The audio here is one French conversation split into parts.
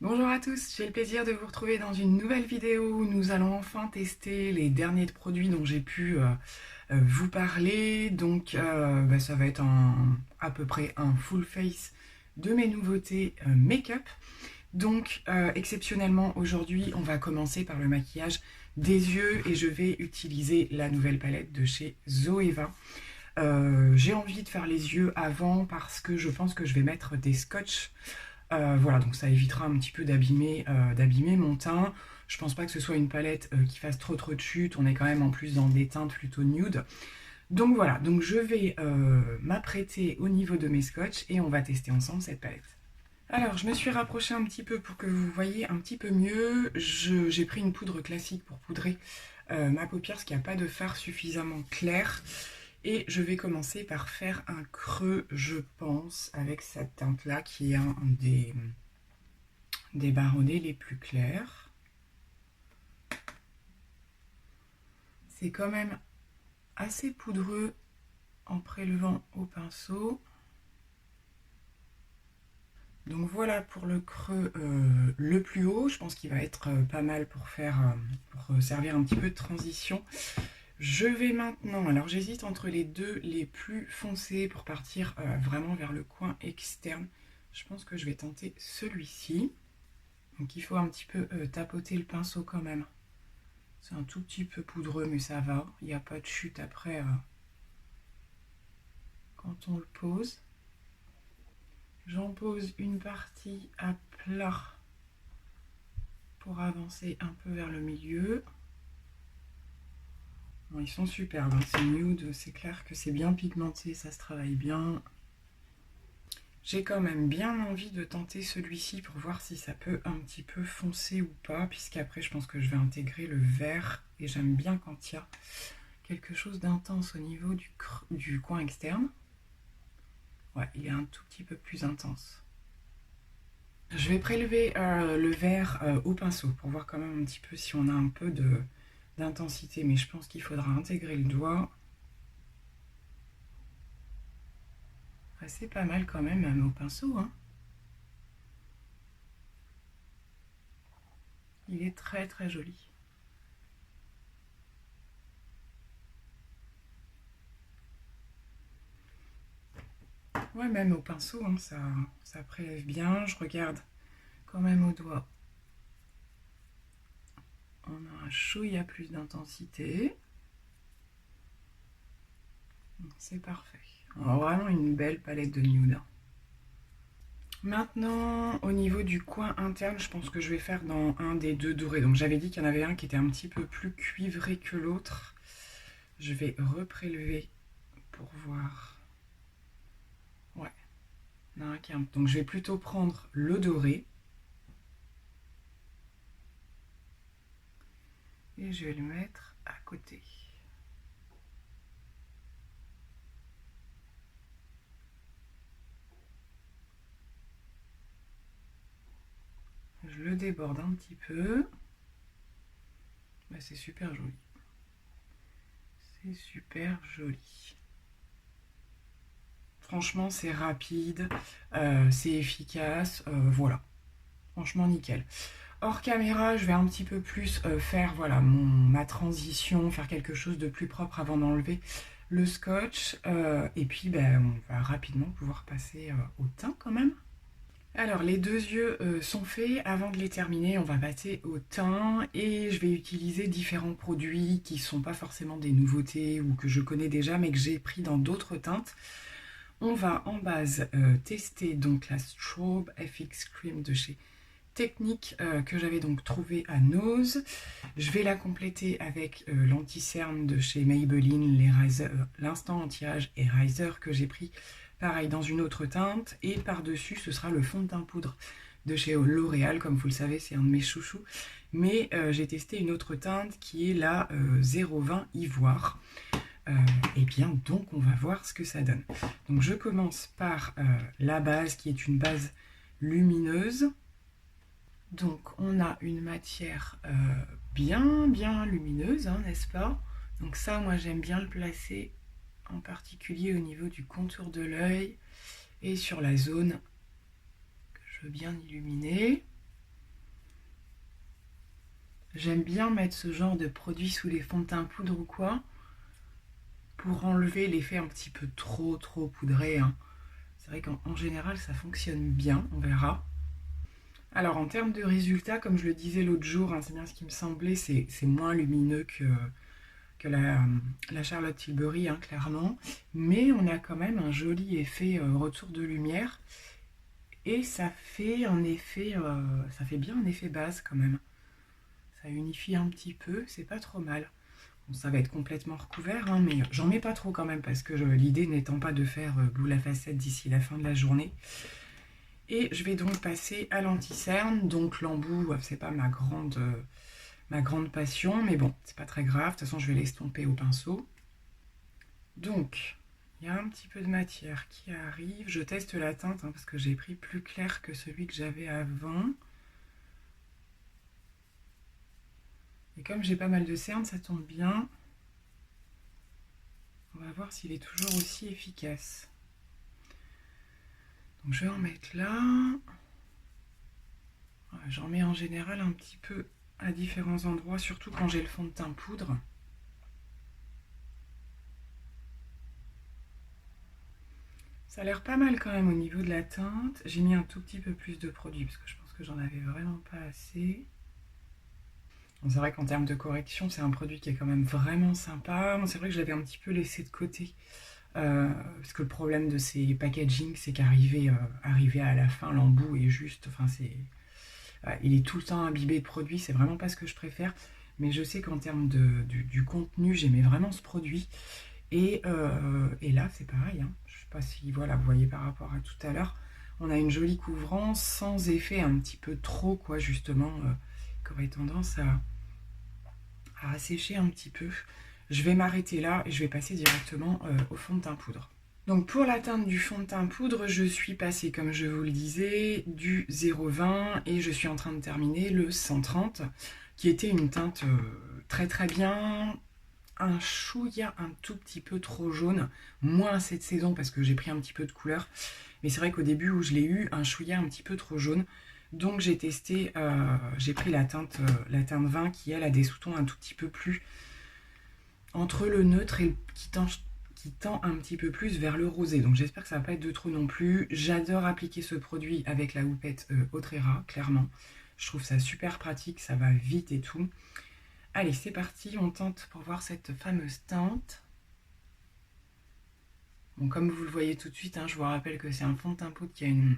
Bonjour à tous, j'ai le plaisir de vous retrouver dans une nouvelle vidéo où nous allons enfin tester les derniers produits dont j'ai pu vous parler. Donc ça va être à peu près un full face de mes nouveautés make-up. Donc exceptionnellement aujourd'hui on va commencer par le maquillage des yeux et je vais utiliser la nouvelle palette de chez Zoeva. J'ai envie de faire les yeux avant parce que je pense que je vais mettre des scotch. Voilà, donc ça évitera un petit peu d'abîmer mon teint. Je pense pas que ce soit une palette qui fasse trop de chute. On est quand même en plus dans des teintes plutôt nude. Donc voilà, donc je vais m'apprêter au niveau de mes scotch et on va tester ensemble cette palette. Alors, je me suis rapprochée un petit peu pour que vous voyez un petit peu mieux. J'ai pris une poudre classique pour poudrer ma paupière, parce qu'il n'y a pas de fard suffisamment clair. Et je vais commencer par faire un creux, je pense, avec cette teinte-là, qui est un des baronnets les plus clairs. C'est quand même assez poudreux en prélevant au pinceau. Donc voilà pour le creux le plus haut. Je pense qu'il va être pas mal pour servir un petit peu de transition. Je vais maintenant, alors j'hésite entre les deux les plus foncés pour partir vraiment vers le coin externe. Je pense que je vais tenter celui-ci. Donc il faut un petit peu tapoter le pinceau quand même. C'est un tout petit peu poudreux mais ça va. Il n'y a pas de chute après quand on le pose. J'en pose une partie à plat pour avancer un peu vers le milieu. Bon, ils sont superbes, hein. C'est nude, c'est clair que c'est bien pigmenté, ça se travaille bien. J'ai quand même bien envie de tenter celui-ci pour voir si ça peut un petit peu foncer ou pas, puisqu'après je pense que je vais intégrer le vert et j'aime bien quand il y a quelque chose d'intense au niveau du coin externe. Ouais, il est un tout petit peu plus intense. Je vais prélever le vert au pinceau pour voir quand même un petit peu si on a un peu d'intensité, mais je pense qu'il faudra intégrer le doigt. Ouais, c'est pas mal quand même au pinceau, hein. Il est très très joli. Ouais, même au pinceau, hein, ça prélève bien. Je regarde quand même au doigt. On a un chouïa plus d'intensité. C'est parfait. Alors, vraiment une belle palette de nude. Maintenant, au niveau du coin interne, je pense que je vais faire dans un des deux dorés. Donc j'avais dit qu'il y en avait un qui était un petit peu plus cuivré que l'autre. Je vais reprélever pour voir. Ouais. Donc je vais plutôt prendre le doré. Et je vais le mettre à côté. Je le déborde un petit peu. Bah, c'est super joli. C'est super joli. Franchement, c'est rapide, c'est efficace, voilà. Franchement, nickel. Hors caméra, je vais un petit peu plus faire voilà, ma transition, faire quelque chose de plus propre avant d'enlever le scotch. Et puis, ben, on va rapidement pouvoir passer au teint quand même. Alors, les deux yeux sont faits. Avant de les terminer, on va passer au teint et je vais utiliser différents produits qui ne sont pas forcément des nouveautés ou que je connais déjà, mais que j'ai pris dans d'autres teintes. On va en base tester donc la Strobe FX Cream de chez Technique que j'avais donc trouvé à Nose. Je vais la compléter avec l'anti-cerne de chez Maybelline, l'instant anti-âge et Riser que j'ai pris pareil dans une autre teinte. Et par-dessus, ce sera le fond de teint poudre de chez L'Oréal. Comme vous le savez, c'est un de mes chouchous. Mais j'ai testé une autre teinte qui est la 020 Ivoire. Et bien donc on va voir ce que ça donne. Donc je commence par la base qui est une base lumineuse. Donc on a une matière bien lumineuse, hein, n'est-ce pas? Donc ça, moi j'aime bien le placer en particulier au niveau du contour de l'œil et sur la zone que je veux bien illuminer. J'aime bien mettre ce genre de produit sous les fonds de teint poudre ou quoi, pour enlever l'effet un petit peu trop poudré, hein. C'est vrai qu'en général, ça fonctionne bien, on verra. Alors, en termes de résultats, comme je le disais l'autre jour, hein, c'est bien ce qui me semblait, c'est moins lumineux que la Charlotte Tilbury, hein, clairement. Mais on a quand même un joli effet retour de lumière. Et ça fait un effet, ça fait bien un effet base quand même. Ça unifie un petit peu, c'est pas trop mal. Bon, ça va être complètement recouvert, hein, mais j'en mets pas trop quand même parce que l'idée n'étant pas de faire boule à facettes d'ici la fin de la journée. Et je vais donc passer à l'anti-cerne. Donc l'embout, c'est pas ma grande passion, mais bon, c'est pas très grave. De toute façon, je vais l'estomper au pinceau. Donc, il y a un petit peu de matière qui arrive. Je teste la teinte, hein, parce que j'ai pris plus clair que celui que j'avais avant. Et comme j'ai pas mal de cernes, ça tombe bien. On va voir s'il est toujours aussi efficace. Donc je vais en mettre là. J'en mets en général un petit peu à différents endroits, surtout quand j'ai le fond de teint poudre. Ça a l'air pas mal quand même au niveau de la teinte. J'ai mis un tout petit peu plus de produit parce que je pense que j'en avais vraiment pas assez. Bon, c'est vrai qu'en termes de correction, c'est un produit qui est quand même vraiment sympa. Bon, c'est vrai que je l'avais un petit peu laissé de côté. Parce que le problème de ces packaging, c'est qu'arriver à la fin, l'embout est juste... Enfin, il est tout le temps imbibé de produits, c'est vraiment pas ce que je préfère. Mais je sais qu'en termes du contenu, j'aimais vraiment ce produit. Et là, c'est pareil, hein. Je sais pas si voilà, vous voyez par rapport à tout à l'heure, on a une jolie couvrance sans effet un petit peu trop, quoi, justement, qui aurait tendance à assécher un petit peu. Je vais m'arrêter là et je vais passer directement au fond de teint poudre. Donc pour la teinte du fond de teint poudre, je suis passée, comme je vous le disais, du 0,20 et je suis en train de terminer le 130, qui était une teinte très bien, un chouïa un tout petit peu trop jaune, moins cette saison parce que j'ai pris un petit peu de couleur, mais c'est vrai qu'au début où je l'ai eu, un chouïa un petit peu trop jaune, donc j'ai testé, j'ai pris la teinte 20 qui elle a des sous-tons un tout petit peu plus entre le neutre et qui tend un petit peu plus vers le rosé, donc j'espère que ça va pas être de trop non plus. J'adore appliquer ce produit avec la houppette Autrera, clairement, je trouve ça super pratique, ça va vite et tout. Allez, c'est parti, on tente pour voir cette fameuse teinte. Bon, comme vous le voyez tout de suite, hein, je vous rappelle que c'est un fond de teint poudre qui a une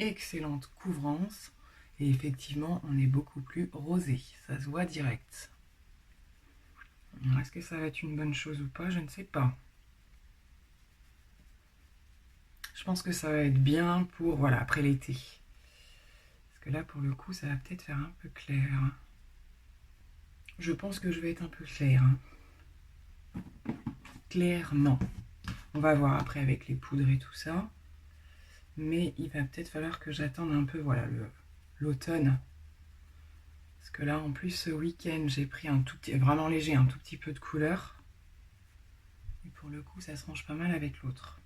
excellente couvrance. Et effectivement, on est beaucoup plus rosé, ça se voit direct. Est-ce que ça va être une bonne chose ou pas? Je ne sais pas. Je pense que ça va être bien pour, voilà, après l'été. Parce que là, pour le coup, ça va peut-être faire un peu clair. Je pense que je vais être un peu clair, hein. Clairement. On va voir après avec les poudres et tout ça. Mais il va peut-être falloir que j'attende un peu, voilà, l'automne. Parce que là, en plus, ce week-end, j'ai pris un tout petit, vraiment léger, un tout petit peu de couleur. Et pour le coup, ça se range pas mal avec l'autre.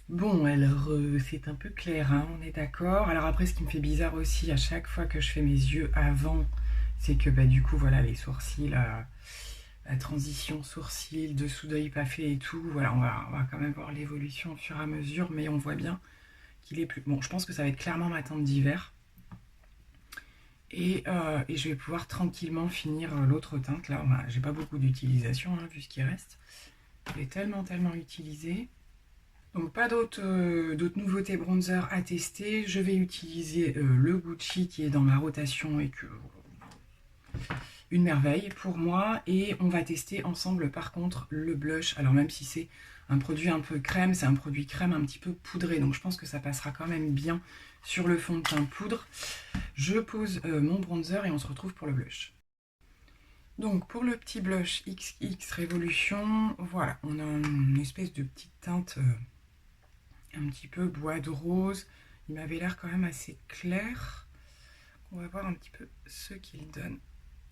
Bon, alors, c'est un peu clair, hein, on est d'accord. Alors après, ce qui me fait bizarre aussi, à chaque fois que je fais mes yeux avant, c'est que, bah, du coup, voilà, les sourcils, la transition sourcils, dessous d'œil pas fait et tout, voilà, on va quand même voir l'évolution au fur et à mesure, mais on voit bien qu'il est plus... Bon, je pense que ça va être clairement ma teinte d'hiver. Et je vais pouvoir tranquillement finir l'autre teinte. Là, j'ai pas beaucoup d'utilisation, hein, vu ce qui reste. Je l'ai tellement utilisé. Donc pas d'autres nouveautés bronzer à tester. Je vais utiliser le Gucci qui est dans ma rotation et que... Une merveille pour moi. Et on va tester ensemble par contre le blush. Alors même si c'est un produit un peu crème, c'est un produit crème un petit peu poudré. Donc je pense que ça passera quand même bien sur le fond de teint poudre. Je pose mon bronzer et on se retrouve pour le blush. Donc pour le petit blush XX Révolution, voilà, on a une espèce de petite teinte un petit peu bois de rose. Il m'avait l'air quand même assez clair. On va voir un petit peu ce qu'il donne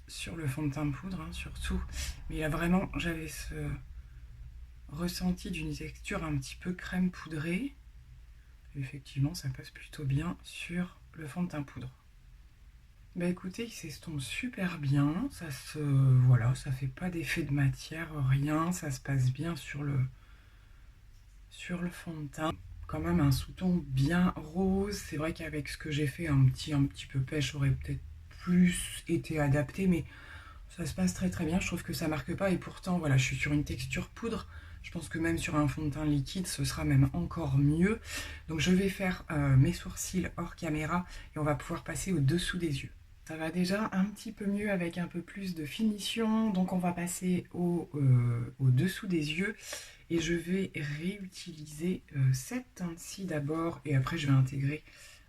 sur le fond de teint poudre, hein, surtout. Mais là vraiment, j'avais ce ressenti d'une texture un petit peu crème poudrée. Effectivement, ça passe plutôt bien sur le fond de teint poudre. Bah écoutez, il s'estompe super bien, voilà, ça fait pas d'effet de matière, rien, ça se passe bien sur le fond de teint. Quand même un sous-ton bien rose, c'est vrai qu'avec ce que j'ai fait, un petit peu pêche aurait peut-être plus été adapté, mais ça se passe très très bien, je trouve que ça marque pas, et pourtant voilà, je suis sur une texture poudre, je pense que même sur un fond de teint liquide, ce sera même encore mieux. Donc je vais faire mes sourcils hors caméra, et on va pouvoir passer au dessous des yeux. Ça va déjà un petit peu mieux avec un peu plus de finition, donc on va passer au dessous des yeux, et je vais réutiliser cette teinte-ci d'abord, et après je vais intégrer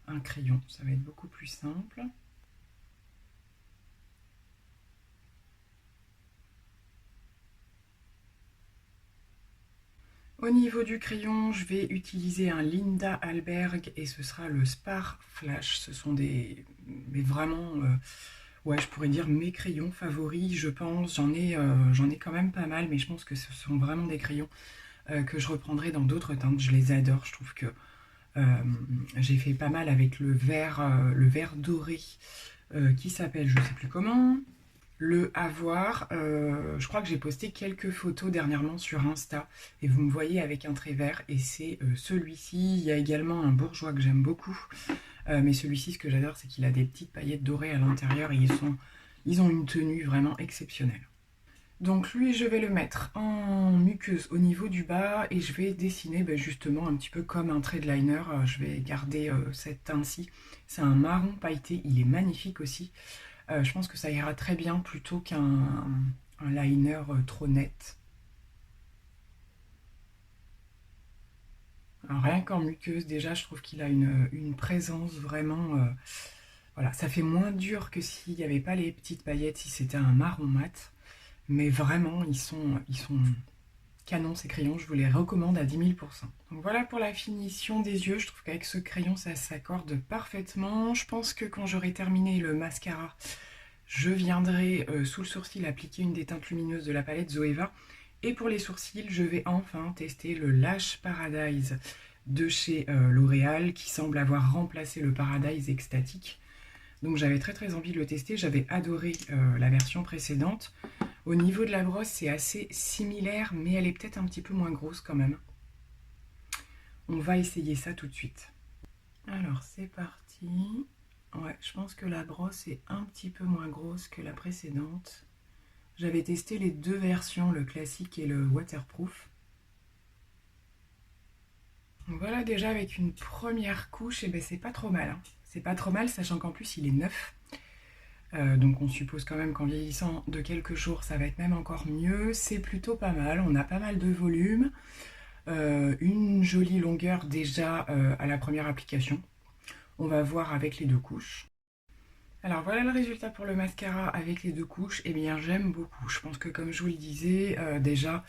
un crayon, ça va être beaucoup plus simple. Au niveau du crayon, je vais utiliser un Linda Alberg et ce sera le Spar Flash. Ce sont mais vraiment, ouais, je pourrais dire mes crayons favoris, je pense. J'en ai quand même pas mal, mais je pense que ce sont vraiment des crayons que je reprendrai dans d'autres teintes. Je les adore. Je trouve que euh, j'ai fait pas mal avec le vert doré qui s'appelle, je sais plus comment. Le avoir, je crois que j'ai posté quelques photos dernièrement sur Insta et vous me voyez avec un trait vert et c'est celui-ci. Il y a également un bourgeois que j'aime beaucoup, mais celui-ci, ce que j'adore, c'est qu'il a des petites paillettes dorées à l'intérieur et ils ont une tenue vraiment exceptionnelle. Donc lui, je vais le mettre en muqueuse au niveau du bas et je vais dessiner justement un petit peu comme un trait de liner. Je vais garder cette teinte-ci. C'est un marron pailleté, il est magnifique aussi. Je pense que ça ira très bien plutôt qu'un liner trop net. Alors, rien qu'en muqueuse, déjà, je trouve qu'il a une présence vraiment... voilà, ça fait moins dur que s'il n'y avait pas les petites paillettes, si c'était un marron mat. Mais vraiment, ils sont canons ces crayons, je vous les recommande à 10 000%. Donc voilà pour la finition des yeux, je trouve qu'avec ce crayon, ça s'accorde parfaitement. Je pense que quand j'aurai terminé le mascara, je viendrai sous le sourcil appliquer une des teintes lumineuses de la palette Zoeva. Et pour les sourcils, je vais enfin tester le Lash Paradise de chez L'Oréal qui semble avoir remplacé le Paradise Extatique. Donc j'avais très très envie de le tester, j'avais adoré la version précédente. Au niveau de la brosse, c'est assez similaire, mais elle est peut-être un petit peu moins grosse quand même. On va essayer ça tout de suite. Alors c'est parti. Ouais, je pense que la brosse est un petit peu moins grosse que la précédente. J'avais testé les deux versions, le classique et le waterproof. Donc voilà, déjà avec une première couche, et ben c'est pas trop mal, hein. C'est pas trop mal, sachant qu'en plus il est neuf. Donc on suppose quand même qu'en vieillissant de quelques jours, ça va être même encore mieux. C'est plutôt pas mal, on a pas mal de volume. Une jolie longueur déjà à la première application. On va voir avec les deux couches. Alors voilà le résultat pour le mascara avec les deux couches. Eh bien j'aime beaucoup. Je pense que comme je vous le disais, déjà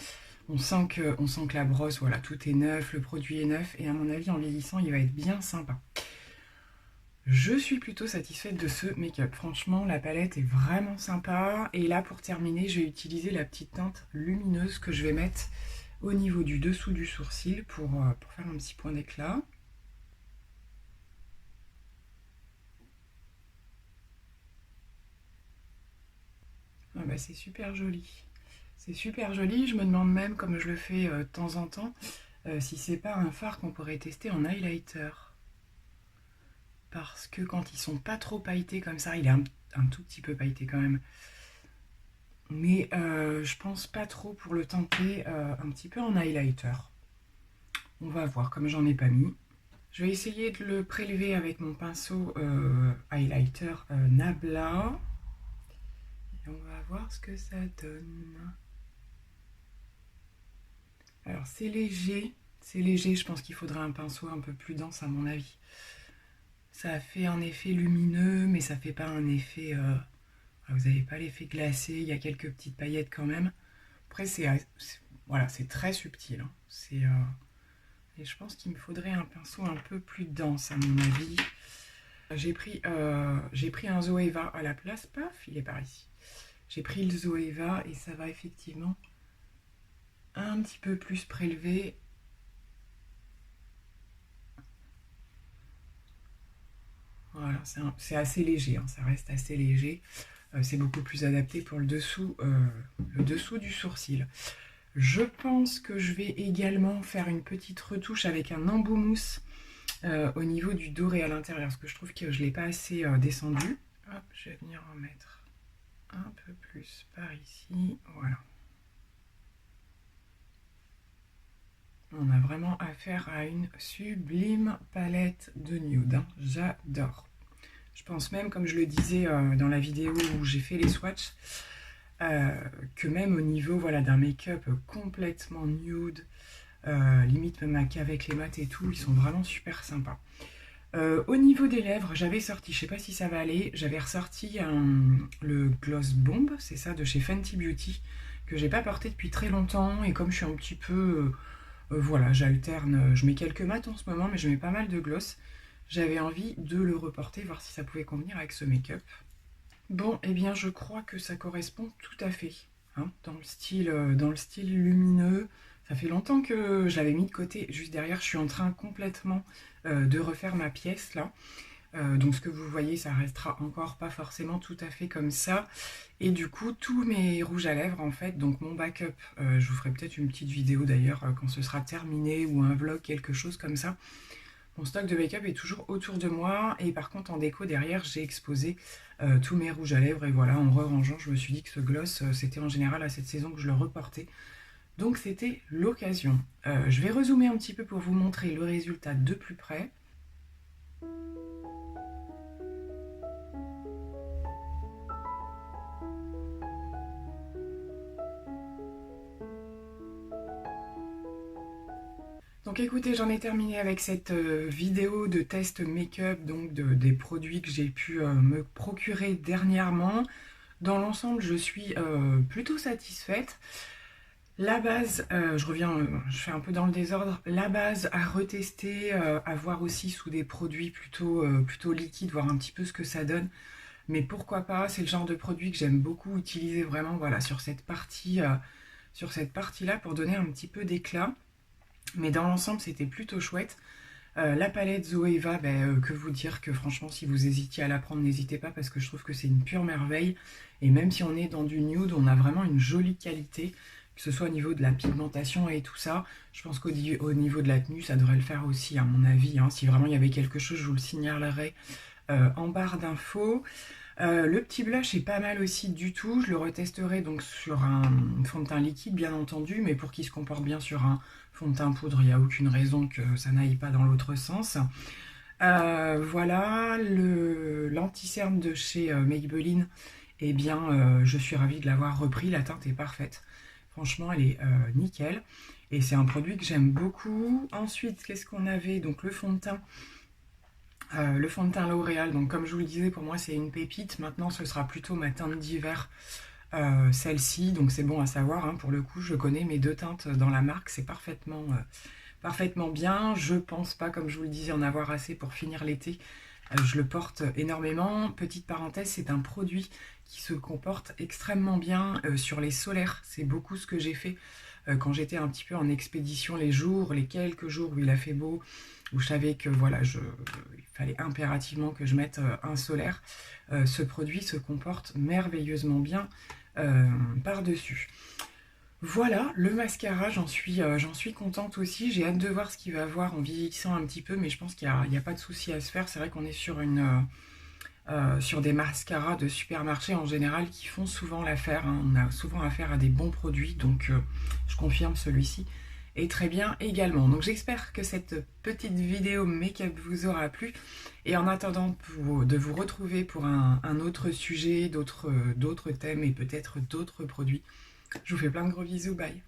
on sent que la brosse, voilà, tout est neuf, le produit est neuf. Et à mon avis en vieillissant il va être bien sympa. Je suis plutôt satisfaite de ce make-up. Franchement la palette est vraiment sympa. Et là pour terminer je vais utiliser la petite teinte lumineuse que je vais mettre au niveau du dessous du sourcil pour faire un petit point d'éclat. Ah bah c'est super joli. C'est super joli, je me demande même, comme je le fais de temps en temps, si c'est pas un fard qu'on pourrait tester en highlighter. Parce que quand ils sont pas trop pailletés comme ça, il est un tout petit peu pailleté quand même. Mais je pense pas trop pour le tenter un petit peu en highlighter. On va voir, comme j'en ai pas mis. Je vais essayer de le prélever avec mon pinceau highlighter Nabla. Et on va voir ce que ça donne. Alors c'est léger, je pense qu'il faudrait un pinceau un peu plus dense à mon avis. Ça fait un effet lumineux, mais ça fait pas un effet... vous n'avez pas l'effet glacé, il y a quelques petites paillettes quand même. Après voilà, c'est très subtil, hein. Et je pense qu'il me faudrait un pinceau un peu plus dense à mon avis. J'ai pris un Zoeva à la place, paf, il est par ici. J'ai pris le Zoeva et ça va effectivement un petit peu plus prélever. Voilà, c'est assez léger, hein, ça reste assez léger. C'est beaucoup plus adapté pour le dessous du sourcil. Je pense que je vais également faire une petite retouche avec un embout mousse au niveau du doré à l'intérieur, parce que je trouve que je ne l'ai pas assez descendu. Hop, je vais venir en mettre un peu plus par ici, voilà. On a vraiment affaire à une sublime palette de nude, hein. J'adore. Je pense même, comme je le disais dans la vidéo où j'ai fait les swatchs, que même au niveau voilà, d'un make-up complètement nude, limite même avec les mat et tout, ils sont vraiment super sympas. Au niveau des lèvres, j'avais sorti, je sais pas si ça va aller, j'avais ressorti le Gloss Bomb, c'est ça, de chez Fenty Beauty, que j'ai pas porté depuis très longtemps, et comme je suis un petit peu, voilà, j'alterne, je mets quelques mat en ce moment, mais je mets pas mal de gloss, j'avais envie de le reporter, voir si ça pouvait convenir avec ce make-up. Bon, eh bien je crois que ça correspond tout à fait, hein, dans le style lumineux. Ça fait longtemps que je l'avais mis de côté. Juste derrière, je suis en train complètement de refaire ma pièce là. Donc ce que vous voyez, ça restera encore pas forcément tout à fait comme ça. Et du coup, tous mes rouges à lèvres en fait, donc mon backup, je vous ferai peut-être une petite vidéo d'ailleurs quand ce sera terminé ou un vlog, quelque chose comme ça. Mon stock de make-up est toujours autour de moi et par contre en déco derrière j'ai exposé tous mes rouges à lèvres et voilà, en re-rangeant je me suis dit que ce gloss c'était en général à cette saison que je le reportais, donc c'était l'occasion. Je vais rezoomer un petit peu pour vous montrer le résultat de plus près. Donc écoutez, j'en ai terminé avec cette vidéo de test make-up, donc des produits que j'ai pu me procurer dernièrement. Dans l'ensemble, je suis plutôt satisfaite. La base, je fais un peu dans le désordre, la base à retester, à voir aussi sous des produits plutôt liquides, voir un petit peu ce que ça donne. Mais pourquoi pas, c'est le genre de produit que j'aime beaucoup utiliser vraiment voilà, sur cette partie-là pour donner un petit peu d'éclat. Mais dans l'ensemble, c'était plutôt chouette. La palette Zoeva, que vous dire que franchement, si vous hésitiez à la prendre, n'hésitez pas parce que je trouve que c'est une pure merveille. Et même si on est dans du nude, on a vraiment une jolie qualité, que ce soit au niveau de la pigmentation et tout ça. Je pense qu'au niveau de la tenue, ça devrait le faire aussi, à mon avis, hein. Si vraiment il y avait quelque chose, je vous le signalerai en barre d'infos. Le petit blush est pas mal aussi du tout. Je le retesterai donc sur un fond de teint liquide, bien entendu, mais pour qu'il se comporte bien sur un fond de teint poudre, il n'y a aucune raison que ça n'aille pas dans l'autre sens. Voilà, l'anti-cerne de chez Maybelline, eh bien, je suis ravie de l'avoir repris. La teinte est parfaite. Franchement, elle est nickel. Et c'est un produit que j'aime beaucoup. Ensuite, qu'est-ce qu'on avait? Donc le fond de teint. Le fond de teint L'Oréal, donc comme je vous le disais, pour moi c'est une pépite. Maintenant ce sera plutôt ma teinte d'hiver, celle-ci, donc c'est bon à savoir, hein. Pour le coup je connais mes deux teintes dans la marque, c'est parfaitement bien. Je pense pas, comme je vous le disais, en avoir assez pour finir l'été. Je le porte énormément. Petite parenthèse, c'est un produit qui se comporte extrêmement bien sur les solaires. C'est beaucoup ce que j'ai fait quand j'étais un petit peu en expédition, les quelques jours où il a fait beau, où je savais que voilà, il fallait impérativement que je mette un solaire. Ce produit se comporte merveilleusement bien par-dessus. Voilà, le mascara, j'en suis contente aussi. J'ai hâte de voir ce qu'il va avoir en vieillissant un petit peu, mais je pense qu'il n'y a pas de souci à se faire. C'est vrai qu'on est sur des mascaras de supermarché en général qui font souvent l'affaire, hein. On a souvent affaire à des bons produits, donc je confirme, celui-ci est très bien également. Donc j'espère que cette petite vidéo make-up vous aura plu. Et en attendant de vous retrouver pour un autre sujet, d'autres thèmes et peut-être d'autres produits, je vous fais plein de gros bisous, bye.